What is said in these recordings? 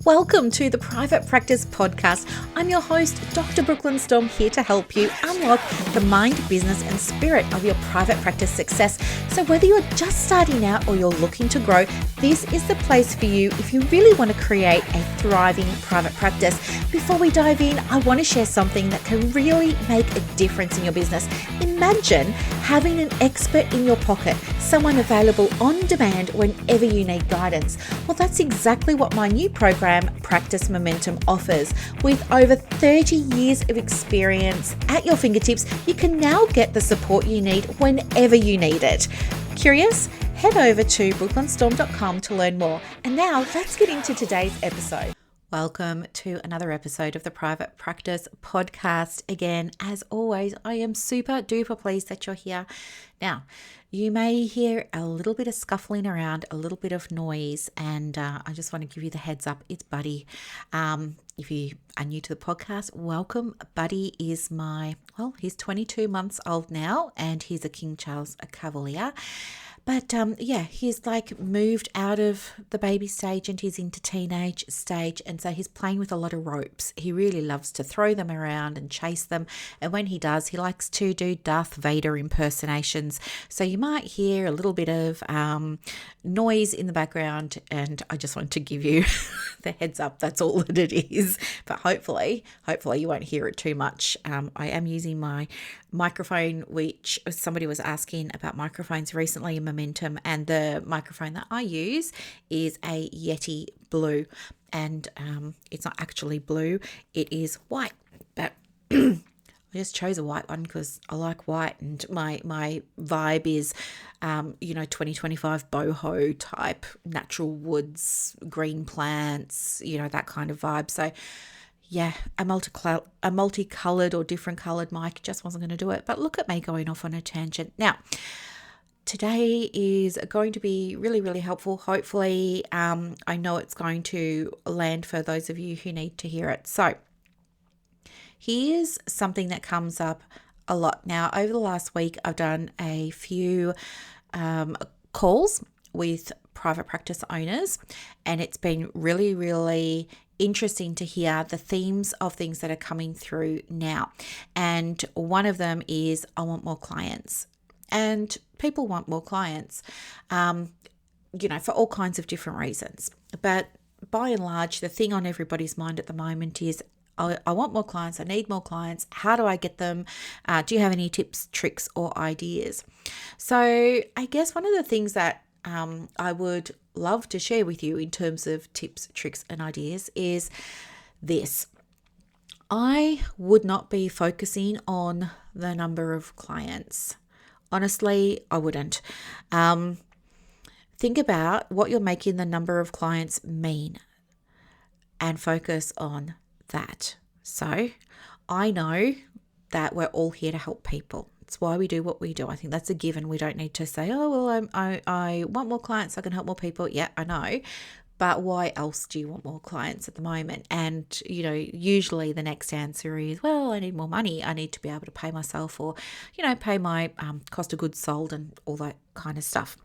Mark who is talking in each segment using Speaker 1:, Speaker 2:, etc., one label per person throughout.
Speaker 1: Welcome to the Private Practice Podcast. I'm your host, Dr. Brooklyn Storme, here to help you unlock the mind, business, and spirit of your private practice success. So whether you're just starting out or you're looking to grow, this is the place for you if you really want to create a thriving private practice. Before we dive in, I want to share something that can really make a difference in your business. Imagine having an expert in your pocket, someone available on demand whenever you need guidance. Well, that's exactly what my new program, Practice Momentum, offers. With over 30 years of experience at your fingertips, you can now get the support you need whenever you need it. Curious? Head over to brooklynstorme.com to learn more. And now let's get into today's episode. Welcome to another episode of the Private Practice Podcast. Again, as always, I am super duper pleased that you're here. Now, you may hear a little bit of scuffling around, a little bit of noise, and I just want to give you the heads up. It's Buddy. If you are new to the podcast, welcome. Buddy is he's 22 months old now, and he's a King Charles Cavalier. But he's moved out of the baby stage and he's into teenage stage. And so he's playing with a lot of ropes. He really loves to throw them around and chase them. And when he does, he likes to do Darth Vader impersonations. So you might hear a little bit of noise in the background. And I just want to give you the heads up. That's all that it is. But hopefully you won't hear it too much. I am using my microphone, which somebody was asking about microphones recently in Momentum, and the microphone that I use is a Yeti Blue, and it's not actually blue, it is white, but I just chose a white one because I like white, and my vibe is 2025 boho type, natural woods, green plants, that kind of vibe. So yeah, a multicolored or different colored mic just wasn't going to do it. But look at me going off on a tangent. Now, today is going to be really, really helpful. Hopefully, I know it's going to land for those of you who need to hear it. So here's something that comes up a lot. Now, over the last week, I've done a few calls with private practice owners, and it's been really, really interesting to hear the themes of things that are coming through now. And one of them is, I want more clients. And people want more clients, for all kinds of different reasons. But by and large, the thing on everybody's mind at the moment is, I want more clients, I need more clients. How do I get them? Do you have any tips, tricks, or ideas? So I guess one of the things that I would love to share with you in terms of tips, tricks, and ideas is this. I would not be focusing on the number of clients. Honestly, I wouldn't. Think about what you're making the number of clients mean and focus on that. So I know that we're all here to help people. It's why we do what we do. I think that's a given. We don't need to say, I want more clients so I can help more people. Yeah, I know. But why else do you want more clients at the moment? And, usually the next answer is, well, I need more money. I need to be able to pay myself or, pay my cost of goods sold and all that kind of stuff.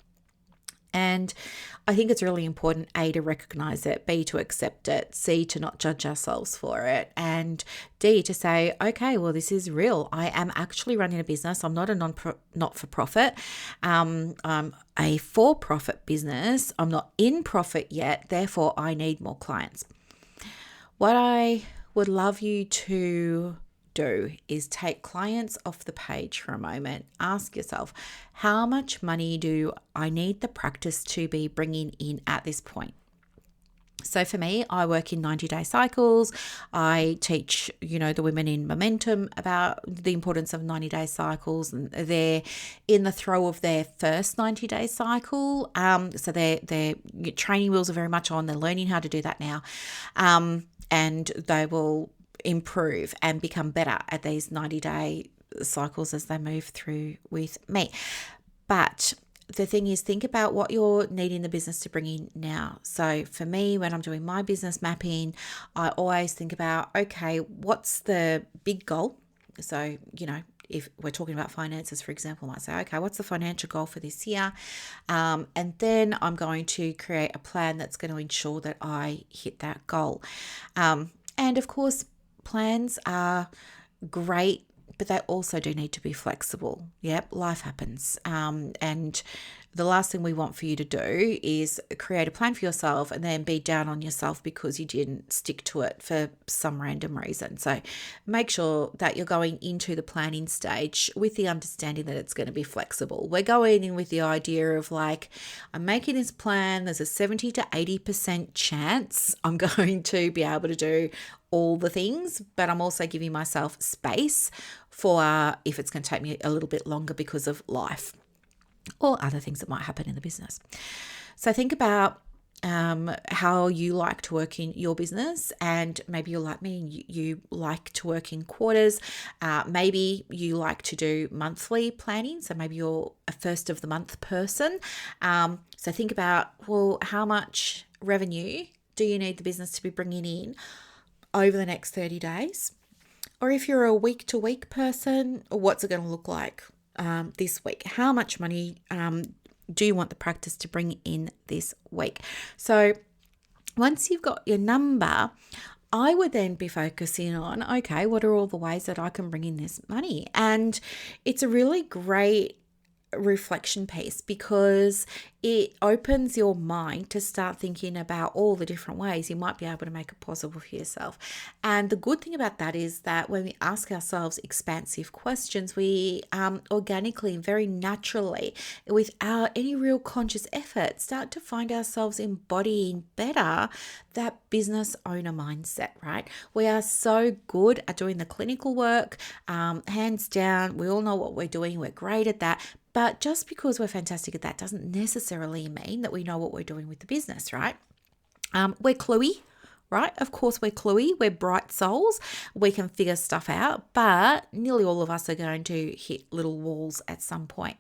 Speaker 1: And I think it's really important, A, to recognize it, B, to accept it, C, to not judge ourselves for it, and D, to say, okay, well, this is real. I am actually running a business. I'm not a not-for-profit. I'm a for-profit business. I'm not in profit yet. Therefore, I need more clients. What I would love you to do is take clients off the page for a moment. Ask yourself, how much money do I need the practice to be bringing in at this point? So for me, I work in 90-day cycles. I teach, the women in Momentum about the importance of 90-day cycles, and they're in the throw of their first 90-day cycle. So their training wheels are very much on. They're learning how to do that now, and they will improve and become better at these 90-day cycles as they move through with me. But the thing is, think about what you're needing the business to bring in now. So for me, when I'm doing my business mapping, I always think about, okay, what's the big goal? So, if we're talking about finances, for example, I might say, okay, what's the financial goal for this year? And then I'm going to create a plan that's going to ensure that I hit that goal. And of course, plans are great, but they also do need to be flexible. Yep, life happens. And the last thing we want for you to do is create a plan for yourself and then be down on yourself because you didn't stick to it for some random reason. So make sure that you're going into the planning stage with the understanding that it's going to be flexible. We're going in with the idea of like, I'm making this plan. There's a 70 to 80% chance I'm going to be able to do all the things, but I'm also giving myself space for if it's going to take me a little bit longer because of life or other things that might happen in the business. So think about how you like to work in your business, and maybe you're like me and you like to work in quarters. Maybe you like to do monthly planning, so maybe you're a first of the month person. So think about, well, how much revenue do you need the business to be bringing in over the next 30 days? Or if you're a week to week person, what's it going to look like this week? How much money do you want the practice to bring in this week? So once you've got your number, I would then be focusing on, okay, what are all the ways that I can bring in this money? And it's a really great reflection piece because it opens your mind to start thinking about all the different ways you might be able to make it possible for yourself. And the good thing about that is that when we ask ourselves expansive questions, we organically and very naturally, without any real conscious effort, start to find ourselves embodying better that business owner mindset, right? We are so good at doing the clinical work, hands down. We all know what we're doing. We're great at that. But just because we're fantastic at that doesn't necessarily mean that we know what we're doing with the business, right? We're cluey, right? Of course, we're cluey. We're bright souls. We can figure stuff out, but nearly all of us are going to hit little walls at some point.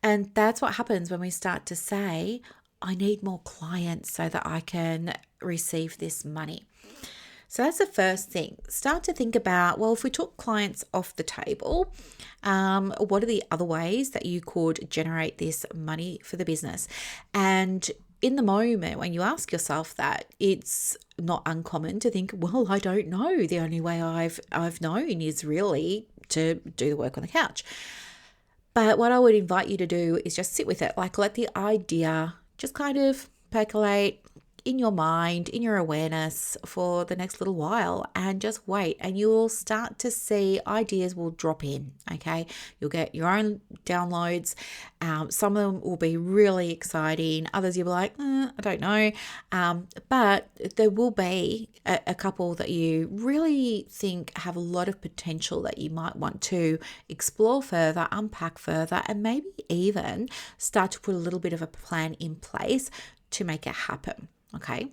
Speaker 1: And that's what happens when we start to say, I need more clients so that I can receive this money. So that's the first thing. Start to think about, well, if we took clients off the table, what are the other ways that you could generate this money for the business? And in the moment when you ask yourself that, it's not uncommon to think, well, I don't know. The only way I've known is really to do the work on the couch. But what I would invite you to do is just sit with it, like let the idea just kind of percolate in your mind, in your awareness for the next little while, and just wait, and you will start to see ideas will drop in. Okay, you'll get your own downloads. Some of them will be really exciting, others you'll be like, I don't know, but there will be a couple that you really think have a lot of potential that you might want to explore further, unpack further, and maybe even start to put a little bit of a plan in place to make it happen. Okay.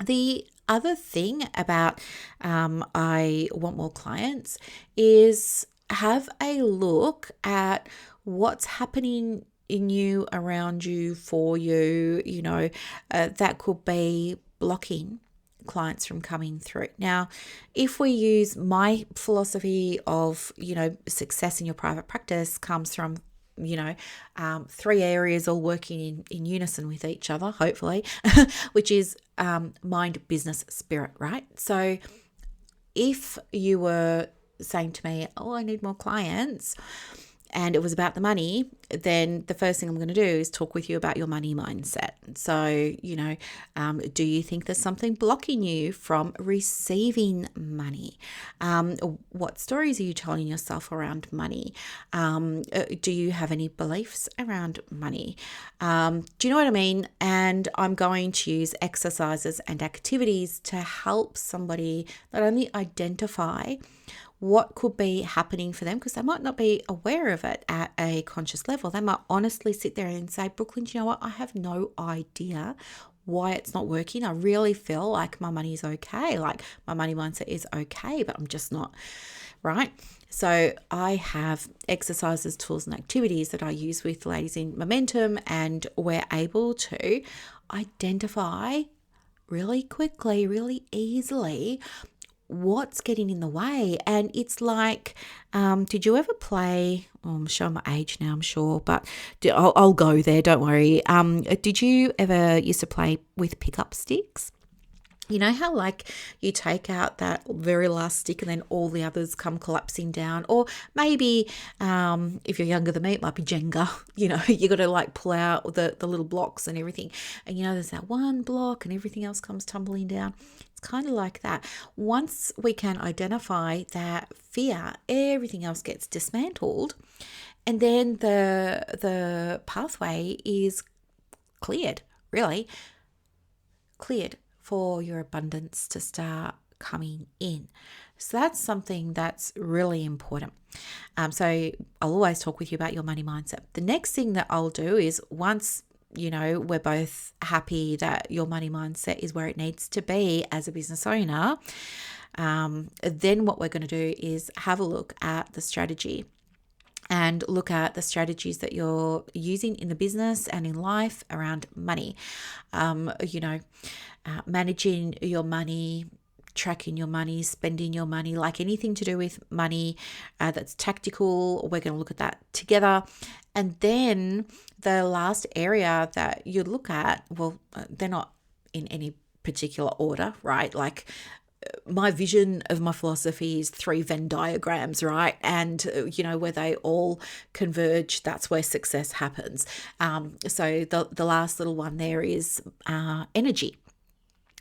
Speaker 1: The other thing about I want more clients is have a look at what's happening in you, around you, for you, that could be blocking clients from coming through. Now, if we use my philosophy of, success in your private practice comes from three areas all working in unison with each other, hopefully, which is mind, business, spirit, right? So if you were saying to me, I need more clients, and it was about the money, then the first thing I'm going to do is talk with you about your money mindset. So, do you think there's something blocking you from receiving money? What stories are you telling yourself around money? Do you have any beliefs around money? Do you know what I mean? And I'm going to use exercises and activities to help somebody not only identify what could be happening for them, because they might not be aware of it at a conscious level. They might honestly sit there and say, Brooklyn, do you know what? I have no idea why it's not working. I really feel like my money is okay. Like my money mindset is okay, but I'm just not, right? So I have exercises, tools, and activities that I use with ladies in Momentum, and we're able to identify really quickly, really easily what's getting in the way? And it's like, did you ever play, I'm showing my age now, I'm sure, but I'll go there, don't worry. Did you ever used to play with pickup sticks? You know how like you take out that very last stick and then all the others come collapsing down? Or maybe if you're younger than me, it might be Jenga. You know, you got to like pull out the little blocks and everything. And you know, there's that one block and everything else comes tumbling down. It's kind of like that. Once we can identify that fear, everything else gets dismantled. And then the pathway is cleared, really cleared for your abundance to start coming in. So that's something that's really important. So I'll always talk with you about your money mindset. The next thing that I'll do is once, you know, we're both happy that your money mindset is where it needs to be as a business owner, then what we're going to do is have a look at the strategy and look at the strategies that you're using in the business and in life around money. Managing your money, tracking your money, spending your money, like anything to do with money that's tactical. We're going to look at that together. And then the last area that you look at, well, they're not in any particular order, right? Like my vision of my philosophy is 3 Venn diagrams, right? And, you know, where they all converge, that's where success happens. So the last little one there is energy.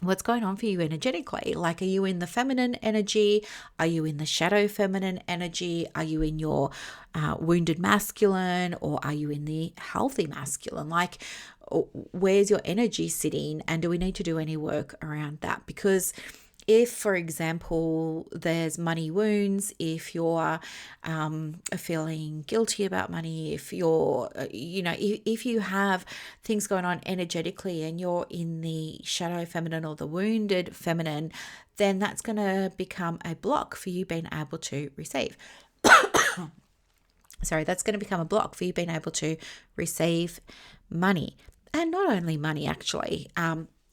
Speaker 1: What's going on for you energetically? Like, are you in the feminine energy? Are you in the shadow feminine energy? Are you in your wounded masculine, or are you in the healthy masculine? Like, where's your energy sitting? And do we need to do any work around that? Because if, for example, there's money wounds, if you're feeling guilty about money, if you're, if you have things going on energetically and you're in the shadow feminine or the wounded feminine, then that's going to become a block for you being able to receive. That's going to become a block for you being able to receive money. And not only money, actually,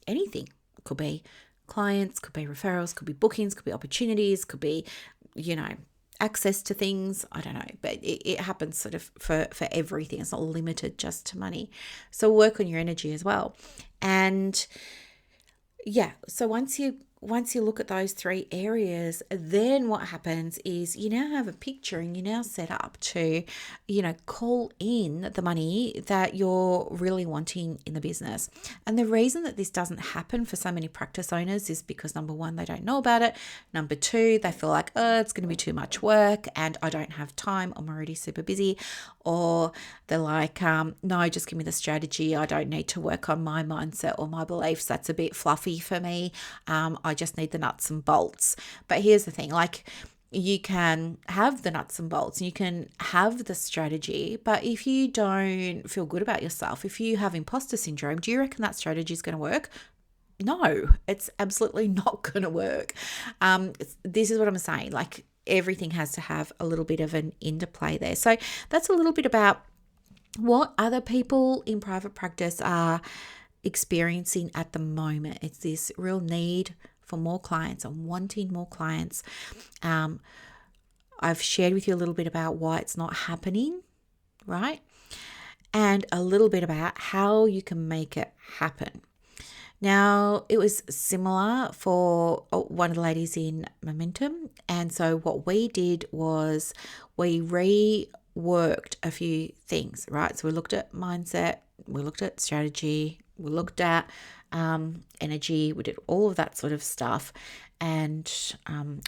Speaker 1: anything. Could be clients, could be referrals, could be bookings, could be opportunities, could be, access to things. I don't know, but it happens sort of for everything. It's not limited just to money. So work on your energy as well. And so once you look at those 3 areas, then what happens is you now have a picture and you're now set up to, call in the money that you're really wanting in the business. And the reason that this doesn't happen for so many practice owners is because, number 1, they don't know about it. Number 2, they feel like, it's going to be too much work and I don't have time. I'm already super busy. Or they're like, no, just give me the strategy. I don't need to work on my mindset or my beliefs. That's a bit fluffy for me. I just need the nuts and bolts. But here's the thing, like, you can have the nuts and bolts and you can have the strategy, but if you don't feel good about yourself, if you have imposter syndrome, do you reckon that strategy is going to work? No, it's absolutely not going to work. This is what I'm saying. Like, everything has to have a little bit of an interplay there. So that's a little bit about what other people in private practice are experiencing at the moment. It's this real need for more clients and wanting more clients. I've shared with you a little bit about why it's not happening, right? And a little bit about how you can make it happen. Now, it was similar for one of the ladies in Momentum. And so what we did was we reworked a few things, right? So we looked at mindset, we looked at strategy, we looked at energy, we did all of that sort of stuff. And I'm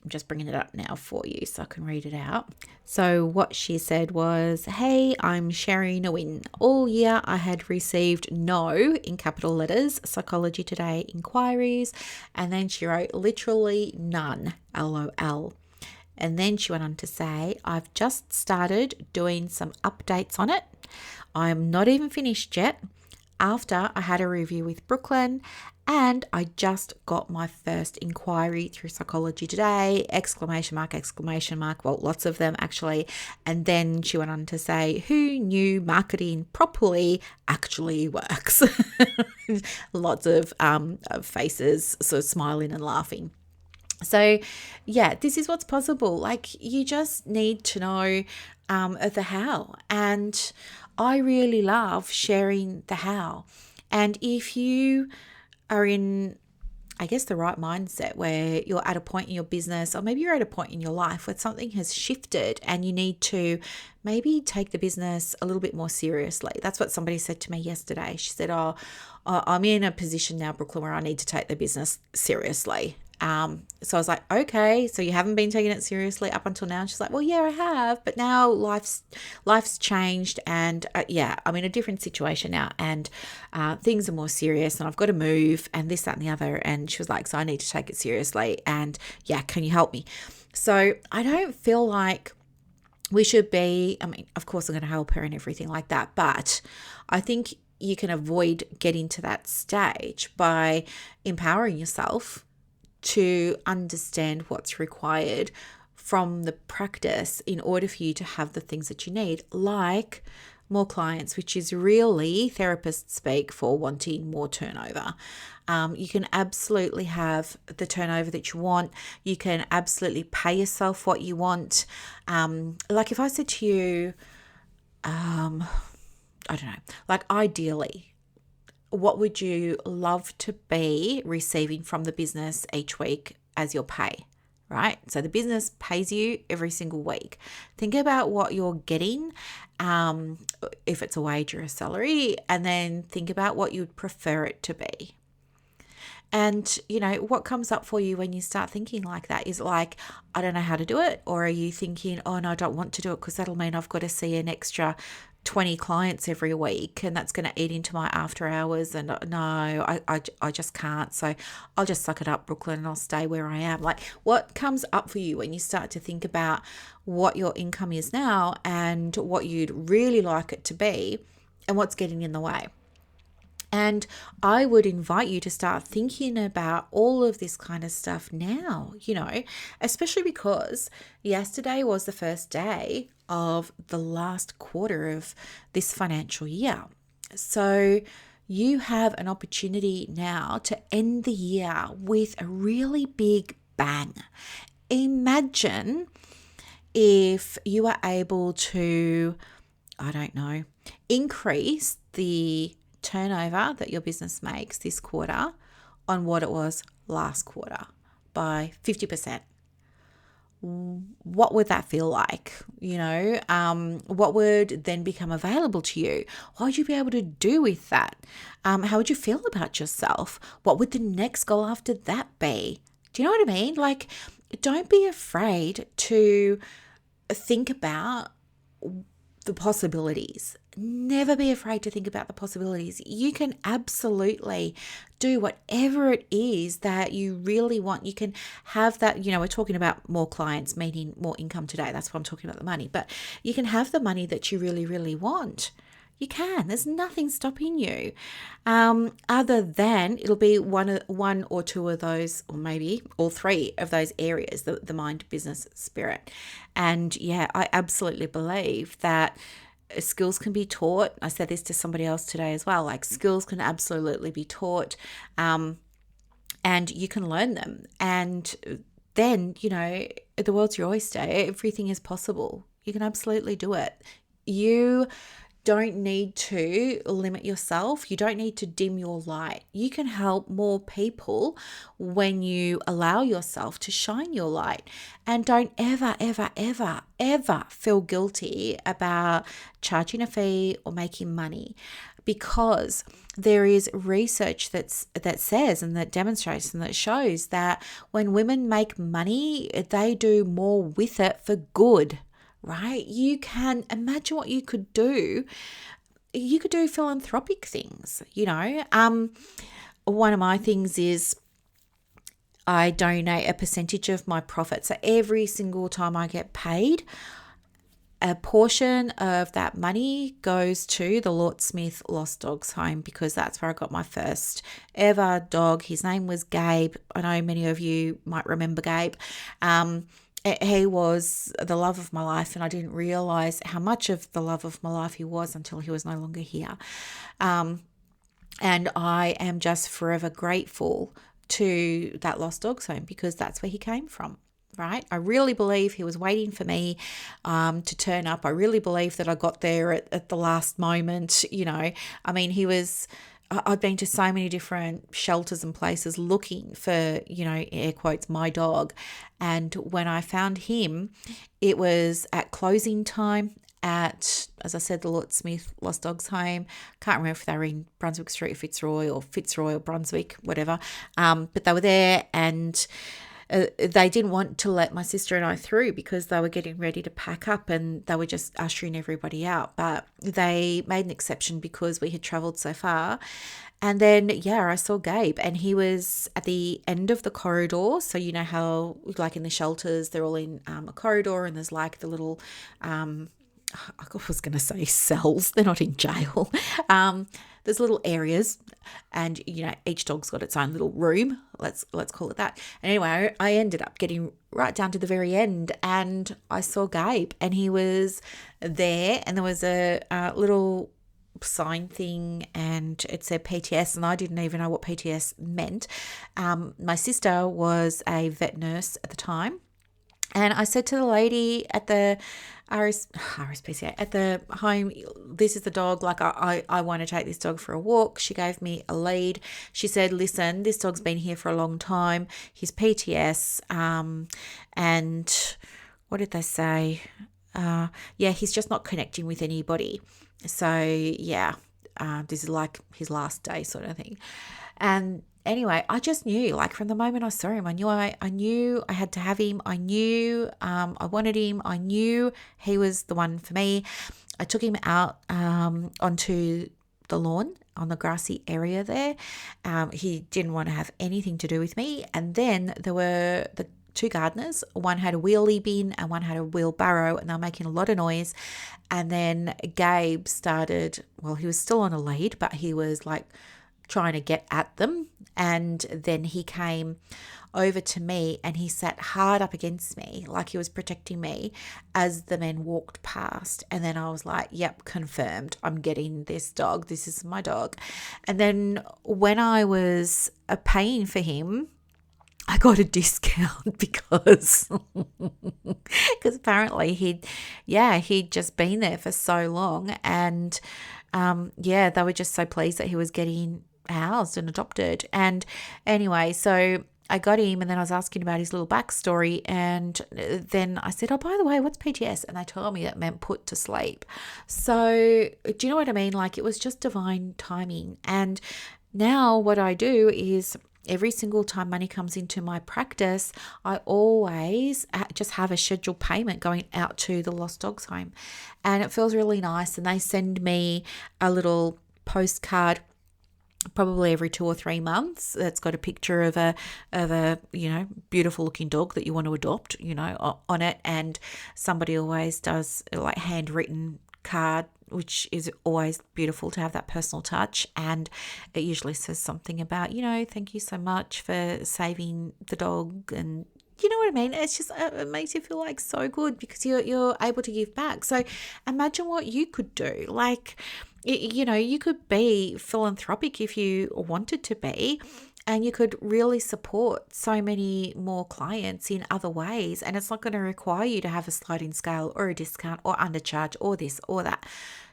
Speaker 1: just bringing it up now for you so I can read it out. So what she said was, hey, I'm sharing a win. All year I had received no, in capital letters, Psychology Today inquiries. And then she wrote literally none, LOL. And then she went on to say, I've just started doing some updates on it. I'm not even finished yet. After I had a review with Brooklyn, and I just got my first inquiry through Psychology Today, ! Well, lots of them actually. And then she went on to say, who knew marketing properly actually works? Lots of faces sort of smiling and laughing. So, yeah, this is what's possible. Like, you just need to know the how. And I really love sharing the how. And if you are in, I guess, the right mindset where you're at a point in your business, or maybe you're at a point in your life where something has shifted and you need to maybe take the business a little bit more seriously. That's what somebody said to me yesterday. She said, "Oh, I'm in a position now, Brooklyn, where I need to take the business seriously." So I was like, okay, so you haven't been taking it seriously up until now? And she's like, well, yeah, I have, but now life's changed, and yeah, I'm in a different situation now, and things are more serious, and I've got to move, and this, that, and the other. And she was like, so I need to take it seriously, and yeah, can you help me? So I don't feel like we should be, I mean, of course I'm going to help her and everything like that, but I think you can avoid getting to that stage by empowering yourself to understand what's required from the practice in order for you to have the things that you need, like more clients, which is really therapist speak for wanting more turnover. You can absolutely have the turnover that you want. You can absolutely pay yourself what you want. Like if I said to you, I don't know, like ideally, what would you love to be receiving from the business each week as your pay, right? So the business pays you every single week. Think about what you're getting, if it's a wage or a salary, and then think about what you'd prefer it to be. And, you know, what comes up for you when you start thinking like that is like, I don't know how to do it. Or are you thinking, oh, no, I don't want to do it because that'll mean I've got to see an extra 20 clients every week and that's going to eat into my after hours. And no, I just can't. So I'll just suck it up, Brooklyn, and I'll stay where I am. Like, what comes up for you when you start to think about what your income is now and what you'd really like it to be and what's getting in the way? And I would invite you to start thinking about all of this kind of stuff now, you know, especially because yesterday was the first day of the last quarter of this financial year. So you have an opportunity now to end the year with a really big bang. Imagine if you are able to, I don't know, increase the turnover that your business makes this quarter on what it was last quarter by 50%. What would that feel like? You know, what would then become available to you? What would you be able to do with that? How would you feel about yourself? What would the next goal after that be? Do you know what I mean? Like, don't be afraid to think about the possibilities. Never be afraid to think about the possibilities. You can absolutely do whatever it is that you really want. You can have that, you know, we're talking about more clients, meaning more income today. That's why I'm talking about the money. But you can have the money that you really, really want. You can. There's nothing stopping you, other than it'll be one or two of those, or maybe all three of those areas, the mind, business, spirit. And yeah, I absolutely believe that skills can be taught. I said this to somebody else today as well, like skills can absolutely be taught, and you can learn them. And then, you know, the world's your oyster. Everything is possible. You can absolutely do it. You don't need to limit yourself. You don't need to dim your light. You can help more people when you allow yourself to shine your light. And don't ever, ever, ever, ever feel guilty about charging a fee or making money, because there is research that says and that demonstrates and that shows that when women make money, they do more with it for good. Right? You can imagine what you could do. You could do philanthropic things, you know. One of my things is I donate a percentage of my profit. So every single time I get paid, a portion of that money goes to the Lort Smith Lost Dogs Home, because that's where I got my first ever dog. His name was Gabe. I know many of you might remember Gabe. He was the love of my life, and I didn't realize how much of the love of my life he was until he was no longer here. And I am just forever grateful to that lost dogs home because that's where he came from. Right? I really believe he was waiting for me to turn up. I really believe that I got there at the last moment. I mean, I'd been to so many different shelters and places looking for, air quotes, my dog. And when I found him, it was at closing time at, as I said, the Lord Smith Lost Dogs Home. Can't remember if they were in Brunswick Street, Fitzroy or Brunswick, whatever. But they were there, and they didn't want to let my sister and I through because they were getting ready to pack up and they were just ushering everybody out. But they made an exception because we had travelled so far. And then, I saw Gabe, and he was at the end of the corridor. So you know how, like in the shelters, they're all in a corridor, and there's like the little, I was going to say cells. They're not in jail. There's little areas, and each dog's got its own little room. Let's call it that. And anyway, I ended up getting right down to the very end, and I saw Gabe, and he was there, and there was a little sign thing, and it said PTS, and I didn't even know what PTS meant. My sister was a vet nurse at the time. And I said to the lady at the RSPCA, at the home, this is the dog, like I want to take this dog for a walk. She gave me a lead. She said, listen, this dog's been here for a long time. He's PTS. And what did they say? He's just not connecting with anybody. So, this is like his last day sort of thing. And anyway, I just knew, like from the moment I saw him, I knew I had to have him. I knew I wanted him. I knew he was the one for me. I took him out onto the lawn on the grassy area there. He didn't want to have anything to do with me. And then there were the two gardeners. One had a wheelie bin and one had a wheelbarrow, and they were making a lot of noise. And then Gabe started, he was still on a lead, but he was like trying to get at them. And then he came over to me and he sat hard up against me, like he was protecting me, as the men walked past. And then I was like, yep, confirmed. I'm getting this dog. This is my dog. And then when I was paying for him, I got a discount because apparently he'd just been there for so long. And they were just so pleased that he was getting housed and adopted. And anyway, so I got him, and then I was asking about his little backstory, and then I said, oh, by the way, what's PTS? And they told me it meant put to sleep. So do you know what I mean? Like, it was just divine timing. And now what I do is, every single time money comes into my practice, I always just have a scheduled payment going out to the Lost Dogs Home. And it feels really nice. And they send me a little postcard probably every 2 or 3 months that's got a picture of a beautiful looking dog that you want to adopt, on it. And somebody always does like handwritten card, which is always beautiful to have that personal touch. And it usually says something about, thank you so much for saving the dog. And you know what I mean? It's just, it makes you feel like so good because you're able to give back. So imagine what you could do. Like, you could be philanthropic if you wanted to be, and you could really support so many more clients in other ways. And it's not going to require you to have a sliding scale or a discount or undercharge or this or that.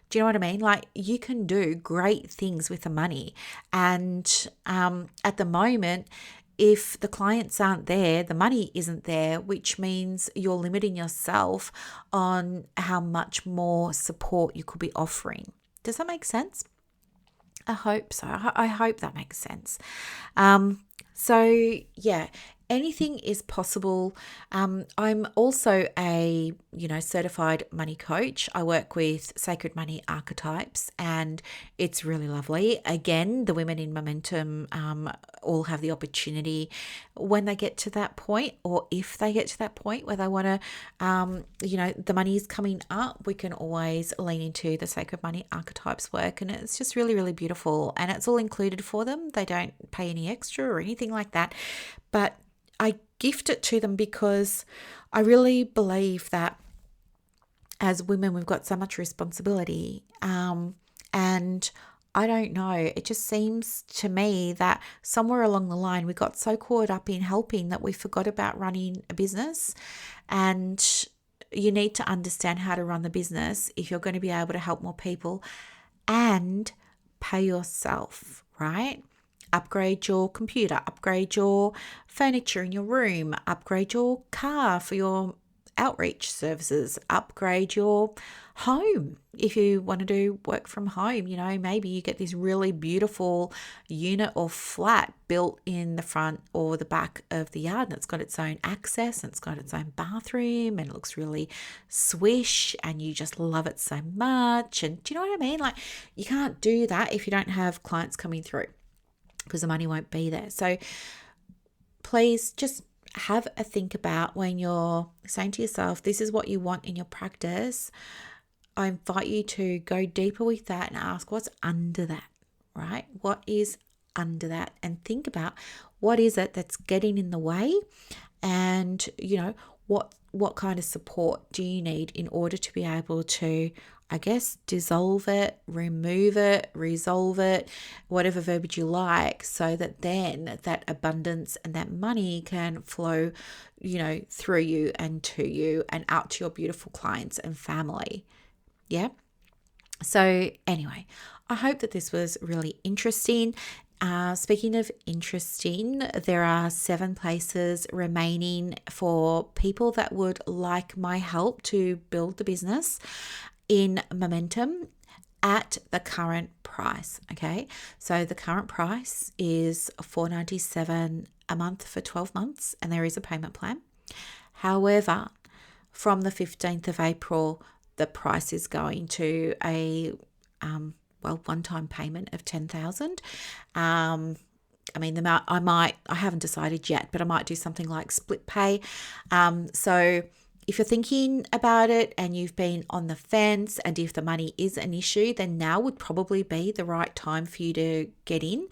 Speaker 1: Do you know what I mean? Like, you can do great things with the money. And at the moment, if the clients aren't there, the money isn't there, which means you're limiting yourself on how much more support you could be offering. Does that make sense? I hope so. I hope that makes sense. Anything is possible. I'm also a, certified money coach. I work with sacred money archetypes, and it's really lovely. Again, the women in Momentum all have the opportunity when they get to that point, or if they get to that point where they want to, the money is coming up, we can always lean into the sacred money archetypes work. And it's just really, really beautiful. And it's all included for them. They don't pay any extra or anything like that. But I gift it to them because I really believe that as women, we've got so much responsibility. And I don't know. It just seems to me that somewhere along the line we got so caught up in helping that we forgot about running a business. And you need to understand how to run the business if you're going to be able to help more people and pay yourself, right? Upgrade your computer, upgrade your furniture in your room, upgrade your car for your outreach services, upgrade your home if you want to do work from home. Maybe you get this really beautiful unit or flat built in the front or the back of the yard, and it's got its own access and it's got its own bathroom and it looks really swish and you just love it so much. And do you know what I mean? Like, you can't do that if you don't have clients coming through, because the money won't be there. So please just have a think about when you're saying to yourself, this is what you want in your practice. I invite you to go deeper with that and ask what's under that, right? What is under that? And think about what is it that's getting in the way, and what kind of support do you need in order to be able to, I guess, dissolve it, remove it, resolve it, whatever verbiage you like, so that then that abundance and that money can flow, through you and to you and out to your beautiful clients and family. Yeah. So anyway, I hope that this was really interesting. Speaking of interesting, there are 7 places remaining for people that would like my help to build the business in momentum at the current price. Okay. So the current price is $497 a month for 12 months, and there is a payment plan. However, from the 15th of April, the price is going to a one-time payment of $10,000. The amount I haven't decided yet, but I might do something like split pay. So if you're thinking about it and you've been on the fence, and if the money is an issue, then now would probably be the right time for you to get in.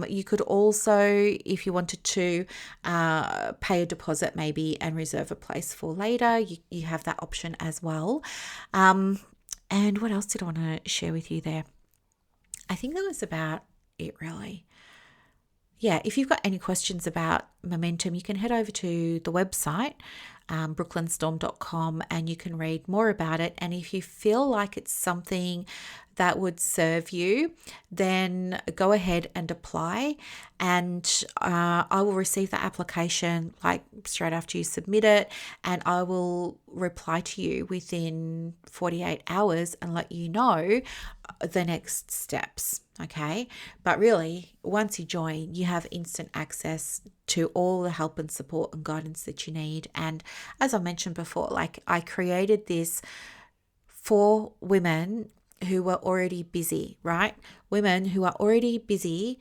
Speaker 1: You could also, if you wanted to, pay a deposit maybe and reserve a place for later. You have that option as well. And what else did I want to share with you there? I think that was about it, really. Yeah, if you've got any questions about momentum, you can head over to the website, brooklynstorme.com, and you can read more about it. And if you feel like it's something that would serve you, then go ahead and apply. And I will receive the application like straight after you submit it, and I will reply to you within 48 hours and let you know the next steps. Okay. But really, once you join, you have instant access to all the help and support and guidance that you need. And as I mentioned before, like, I created this for women who were already busy, right? Women who are already busy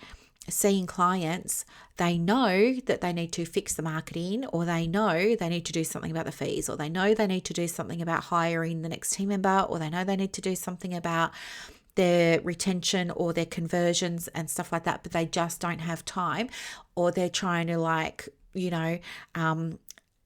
Speaker 1: seeing clients. They know that they need to fix the marketing, or they know they need to do something about the fees, or they know they need to do something about hiring the next team member, or they know they need to do something about their retention or their conversions and stuff like that, but they just don't have time, or they're trying to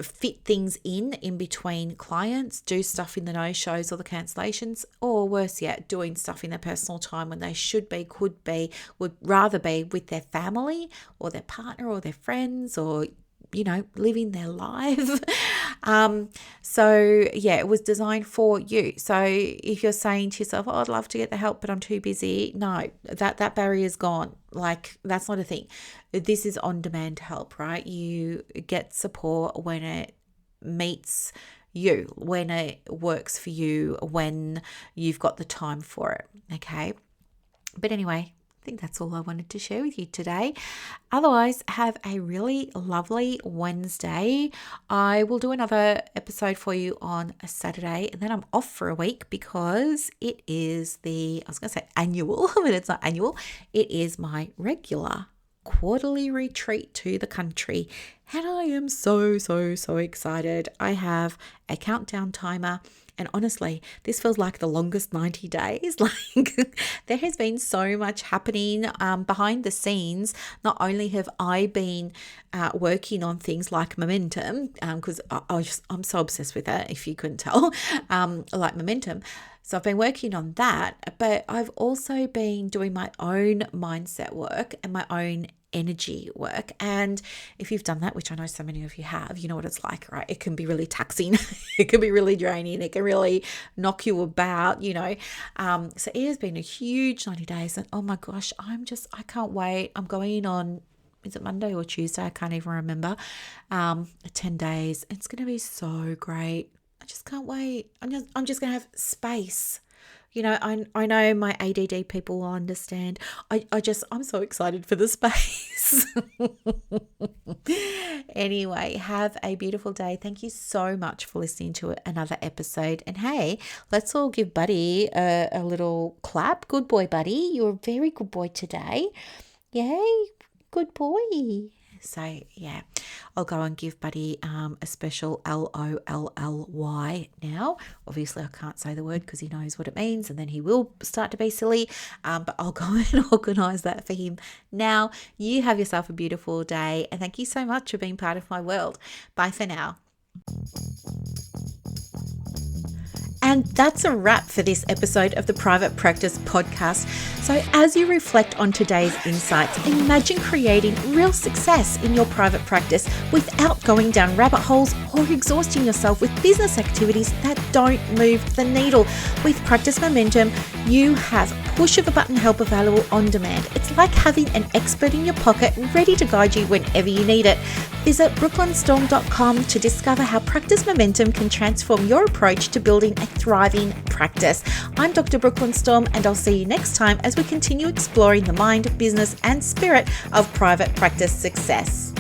Speaker 1: fit things in between clients, do stuff in the no-shows or the cancellations, or worse yet, doing stuff in their personal time when they should be, could be, would rather be with their family or their partner or their friends, or living their life. So yeah, it was designed for you. So if you're saying to yourself, I'd love to get the help, but I'm too busy. No, that barrier is gone. Like, that's not a thing. This is on-demand help, right? You get support when it meets you, when it works for you, when you've got the time for it. Okay. But anyway, I think that's all I wanted to share with you today. Otherwise, have a really lovely Wednesday. I will do another episode for you on a Saturday, and then I'm off for a week because it is I was going to say annual, but it's not annual. It is my regular quarterly retreat to the country, and I am so excited. I have a countdown timer, and honestly, this feels like the longest 90 days. Like, there has been so much happening behind the scenes. Not only have I been working on things like momentum, because I'm so obsessed with it, if you couldn't tell, like momentum. So I've been working on that, but I've also been doing my own mindset work and my own energy work. And if you've done that, which I know so many of you have, you know what it's like, right? It can be really taxing. It can be really draining. It can really knock you about, So it has been a huge 90 days. And oh my gosh, I can't wait. I'm going on, is it Monday or Tuesday? I can't even remember. 10 days. It's going to be so great. I just can't wait. I'm just going to have space. I know my ADD people will understand. I'm so excited for the space. Anyway, have a beautiful day. Thank you so much for listening to another episode. And hey, let's all give Buddy a little clap. Good boy, Buddy. You're a very good boy today. Yay, good boy. So yeah, I'll go and give Buddy a special LOLLY now. Obviously, I can't say the word because he knows what it means, and then he will start to be silly. But I'll go and organise that for him now. You have yourself a beautiful day, and thank you so much for being part of my world. Bye for now. And that's a wrap for this episode of the Private Practice Podcast. So as you reflect on today's insights, imagine creating real success in your private practice without going down rabbit holes or exhausting yourself with business activities that don't move the needle. With Practice Momentum, you have push of a button help available on demand. It's like having an expert in your pocket ready to guide you whenever you need it. Visit brooklynstorme.com to discover how Practice Momentum can transform your approach to building a thriving practice. I'm Dr. Brooklyn Storme, and I'll see you next time as we continue exploring the mind, business, and spirit of private practice success.